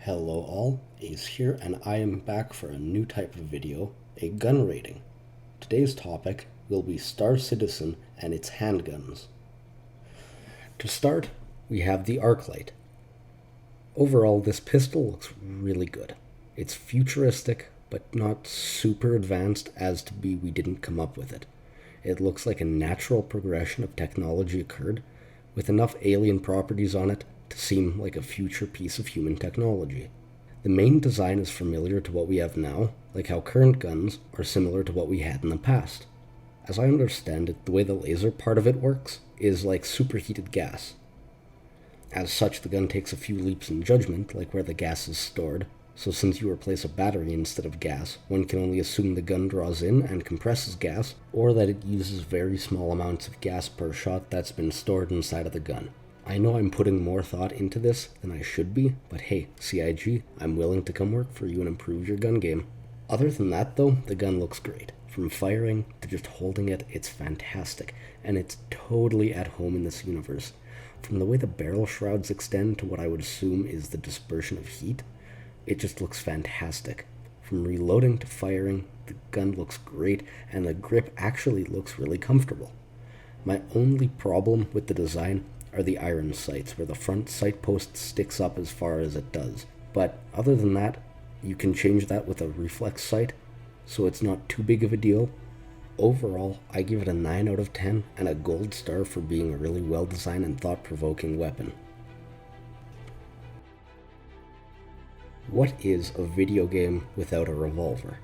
Hello all, Ace here, and I am back for a new type of video, a gun rating. Today's topic will be Star Citizen and its handguns. To start, we have the Arclight. Overall, this pistol looks really good. It's futuristic, but not super advanced as to be we didn't come up with it. It looks like a natural progression of technology occurred, with enough alien properties on it to seem like a future piece of human technology. The main design is familiar to what we have now, like how current guns are similar to what we had in the past. As I understand it, the way the laser part of it works is like superheated gas. As such, the gun takes a few leaps in judgment, like where the gas is stored, so since you replace a battery instead of gas, one can only assume the gun draws in and compresses gas, or that it uses very small amounts of gas per shot that's been stored inside of the gun. I know I'm putting more thought into this than I should be, but hey, CIG, I'm willing to come work for you and improve your gun game. Other than that though, the gun looks great. From firing to just holding it, it's fantastic, and it's totally at home in this universe. From the way the barrel shrouds extend to what I would assume is the dispersion of heat, it just looks fantastic. From reloading to firing, the gun looks great, and the grip actually looks really comfortable. My only problem with the design are the iron sights, where the front sight post sticks up as far as it does. But other than that, you can change that with a reflex sight, so it's not too big of a deal. Overall, I give it a 9 out of 10 and a gold star for being a really well designed and thought-provoking weapon. What is a video game without a revolver?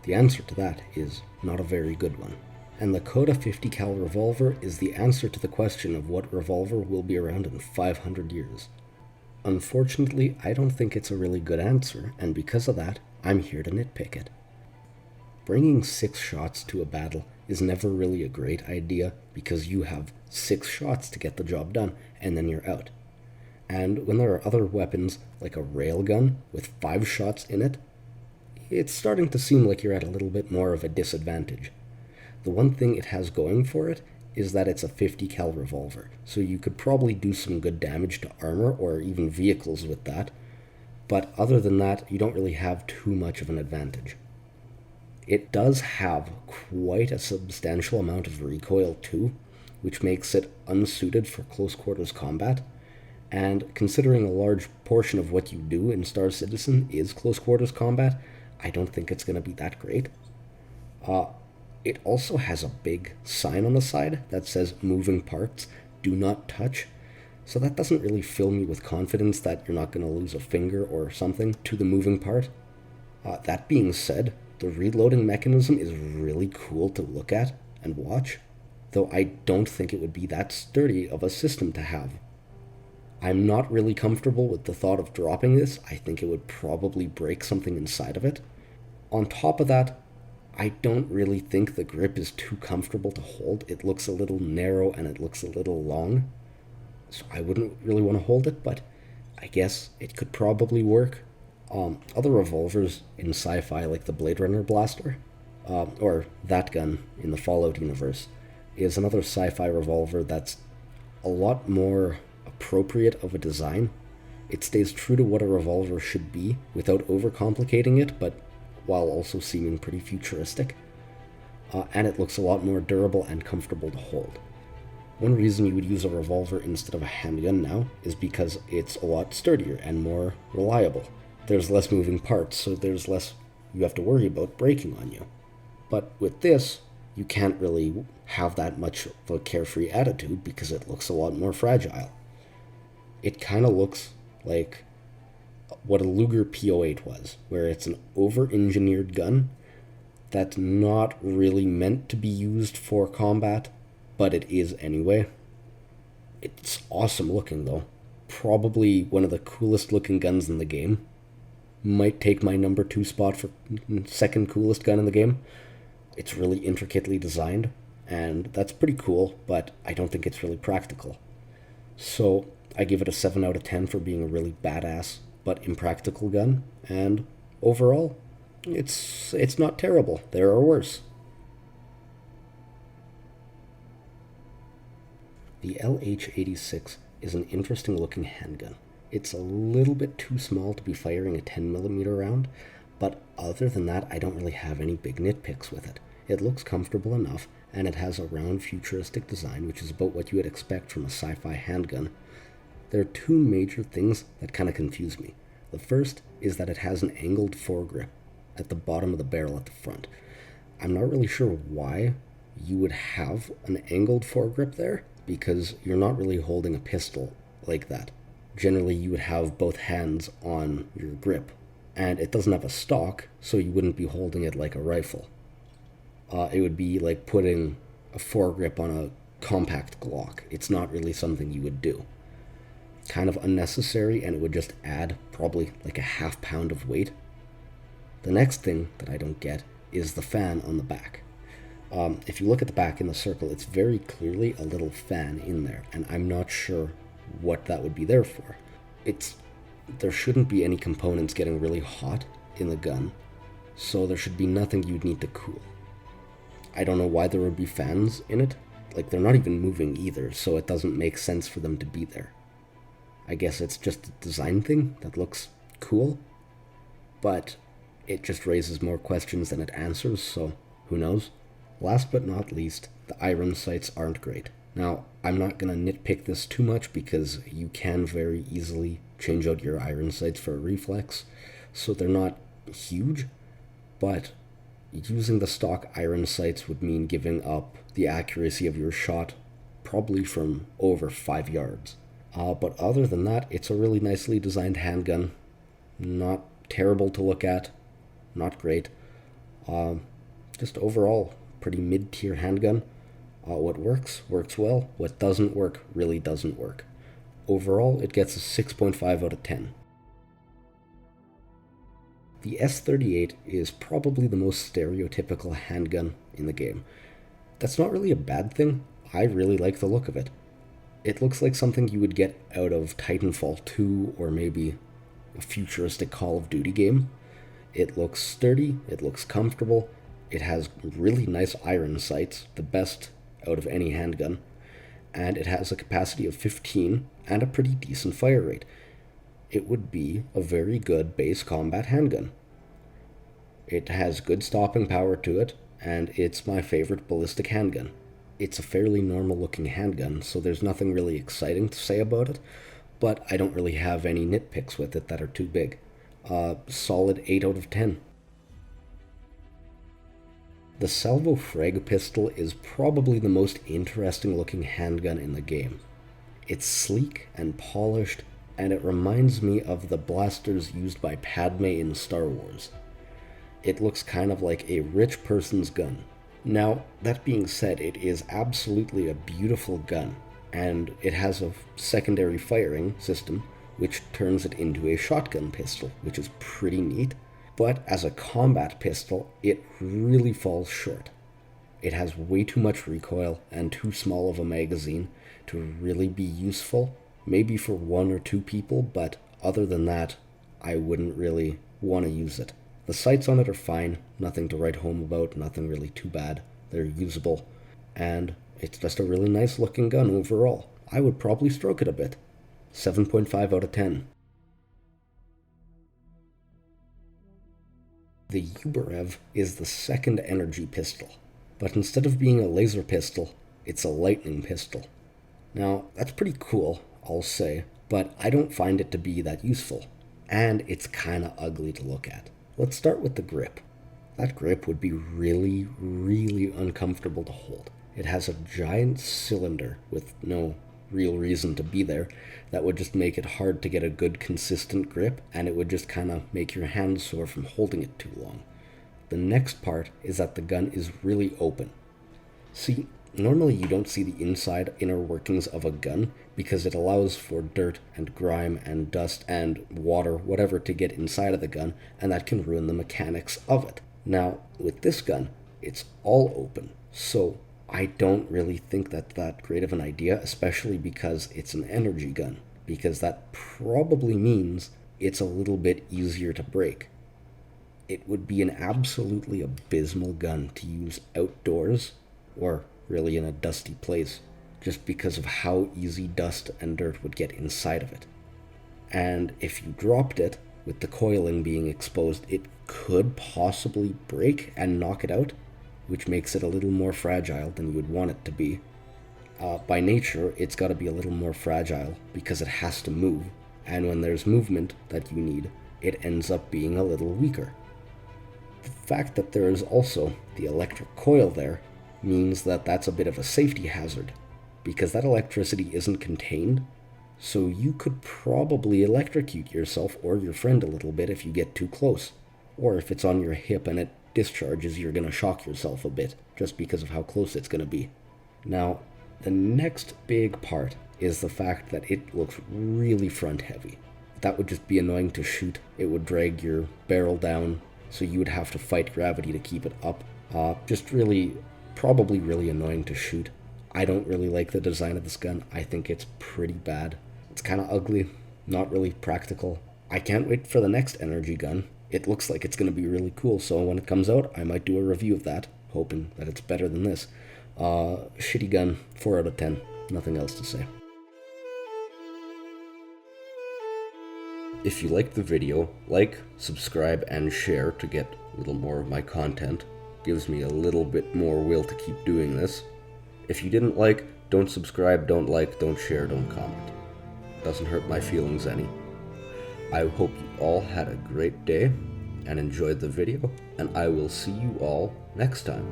The answer to that is not a very good one. And the Coda 50 cal revolver is the answer to the question of what revolver will be around in 500 years. Unfortunately, I don't think it's a really good answer, and because of that, I'm here to nitpick it. Bringing 6 shots to a battle is never really a great idea because you have 6 shots to get the job done, and then you're out. And when there are other weapons, like a railgun with 5 shots in it, it's starting to seem like you're at a little bit more of a disadvantage. The one thing it has going for it is that it's a 50 cal revolver, so you could probably do some good damage to armor or even vehicles with that, but other than that, you don't really have too much of an advantage. It does have quite a substantial amount of recoil too, which makes it unsuited for close quarters combat, and considering a large portion of what you do in Star Citizen is close quarters combat, I don't think it's going to be that great. It also has a big sign on the side that says moving parts, do not touch. So that doesn't really fill me with confidence that you're not going to lose a finger or something to the moving part. That being said, the reloading mechanism is really cool to look at and watch, though I don't think it would be that sturdy of a system to have. I'm not really comfortable with the thought of dropping this. I think it would probably break something inside of it. On top of that, I don't really think the grip is too comfortable to hold. It looks a little narrow and it looks a little long, so I wouldn't really want to hold it, but I guess it could probably work. Other revolvers in sci-fi, like the Blade Runner blaster, or that gun in the Fallout universe, is another sci-fi revolver that's a lot more appropriate of a design. It stays true to what a revolver should be without overcomplicating it, but while also seeming pretty futuristic, and it looks a lot more durable and comfortable to hold. One reason you would use a revolver instead of a handgun now is because it's a lot sturdier and more reliable. There's less moving parts, so there's less you have to worry about breaking on you. But with this, you can't really have that much of a carefree attitude because it looks a lot more fragile. It kind of looks like what a Luger P08 was, where it's an over-engineered gun that's not really meant to be used for combat, but it is anyway. It's awesome looking though. Probably one of the coolest looking guns in the game. Might take my number 2 spot for second coolest gun in the game. It's really intricately designed, and that's pretty cool, but I don't think it's really practical. So I give it a 7 out of 10 for being a really badass but impractical gun, and overall, it's not terrible. There are worse. The LH-86 is an interesting looking handgun. It's a little bit too small to be firing a 10mm round, but other than that, I don't really have any big nitpicks with it. It looks comfortable enough, and it has a round futuristic design, which is about what you would expect from a sci-fi handgun. There are two major things that kind of confuse me. The first is that it has an angled foregrip at the bottom of the barrel at the front. I'm not really sure why you would have an angled foregrip there, because you're not really holding a pistol like that. Generally, you would have both hands on your grip, and it doesn't have a stock, so you wouldn't be holding it like a rifle. It would be like putting a foregrip on a compact Glock. It's not really something you would do. Kind of unnecessary, and it would just add probably like a half-pound of weight. The next thing that I don't get is the fan on the back. If you look at the back in the circle, it's very clearly a little fan in there, and I'm not sure what that would be there for. There shouldn't be any components getting really hot in the gun, so there should be nothing you'd need to cool. I don't know why there would be fans in it. Like, they're not even moving either, so it doesn't make sense for them to be there. I guess it's just a design thing that looks cool, but it just raises more questions than it answers, so who knows? Last but not least, the iron sights aren't great. Now, I'm not going to nitpick this too much because you can very easily change out your iron sights for a reflex, so they're not huge, but using the stock iron sights would mean giving up the accuracy of your shot probably from over 5 yards. But other than that, it's a really nicely designed handgun. Not terrible to look at, not great. Just overall, pretty mid-tier handgun. What works well. What doesn't work really doesn't work. Overall, it gets a 6.5 out of 10. The S38 is probably the most stereotypical handgun in the game. That's not really a bad thing. I really like the look of it. It looks like something you would get out of Titanfall 2 or maybe a futuristic Call of Duty game. It looks sturdy, it looks comfortable, it has really nice iron sights, the best out of any handgun, and it has a capacity of 15 and a pretty decent fire rate. It would be a very good base combat handgun. It has good stopping power to it, and it's my favorite ballistic handgun. It's a fairly normal looking handgun, so there's nothing really exciting to say about it, but I don't really have any nitpicks with it that are too big. Solid 8 out of 10. The Salvo Frag pistol is probably the most interesting looking handgun in the game. It's sleek and polished, and it reminds me of the blasters used by Padme in Star Wars. It looks kind of like a rich person's gun. Now, that being said, it is absolutely a beautiful gun, and it has a secondary firing system which turns it into a shotgun pistol, which is pretty neat. But as a combat pistol, it really falls short. It has way too much recoil and too small of a magazine to really be useful. Maybe for 1 or 2 people, but other than that, I wouldn't really want to use it. The sights on it are fine, nothing to write home about, nothing really too bad. They're usable, and it's just a really nice looking gun overall. I would probably stroke it a bit. 7.5 out of 10. The Uberev is the second energy pistol, but instead of being a laser pistol, it's a lightning pistol. Now, that's pretty cool, I'll say, but I don't find it to be that useful, and it's kinda ugly to look at. Let's start with the grip. That grip would be really, really uncomfortable to hold. It has a giant cylinder with no real reason to be there that would just make it hard to get a good consistent grip, and it would just kind of make your hands sore from holding it too long. The next part is that the gun is really open. See, normally you don't see the inner workings of a gun because it allows for dirt and grime and dust and water, whatever, to get inside of the gun, and that can ruin the mechanics of it. Now, with this gun, it's all open, so I don't really think that's that great of an idea, especially because it's an energy gun, because that probably means it's a little bit easier to break. It would be an absolutely abysmal gun to use outdoors, or really in a dusty place, just because of how easy dust and dirt would get inside of it. and if you dropped it, with the coiling being exposed, it could possibly break and knock it out, which makes it a little more fragile than you would want it to be. By nature, it's got to be a little more fragile because it has to move, and when there's movement that you need, it ends up being a little weaker. The fact that there is also the electric coil there means that that's a bit of a safety hazard, because that electricity isn't contained, so you could probably electrocute yourself or your friend a little bit if you get too close. Or if it's on your hip and it discharges, you're going to shock yourself a bit, just because of how close it's going to be. Now, the next big part is the fact that it looks really front heavy. That would just be annoying to shoot. It would drag your barrel down, so you would have to fight gravity to keep it up. Probably really annoying to shoot. I don't really like the design of this gun. I think it's pretty bad. It's kind of ugly, not really practical. I can't wait for the next energy gun. It looks like it's going to be really cool, so when it comes out, I might do a review of that, hoping that it's better than this. Shitty gun, 4 out of 10. Nothing else to say. If you liked the video, like, subscribe, and share to get a little more of my content. Gives me a little bit more will to keep doing this. If you didn't like, don't subscribe, don't like, don't share, don't comment. Doesn't hurt my feelings any. I hope you all had a great day and enjoyed the video, and I will see you all next time.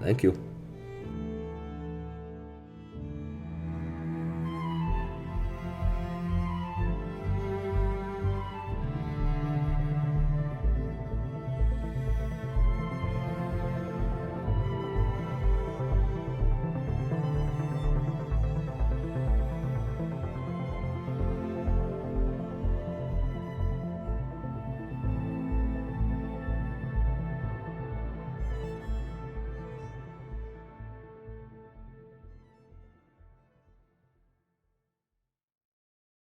Thank you.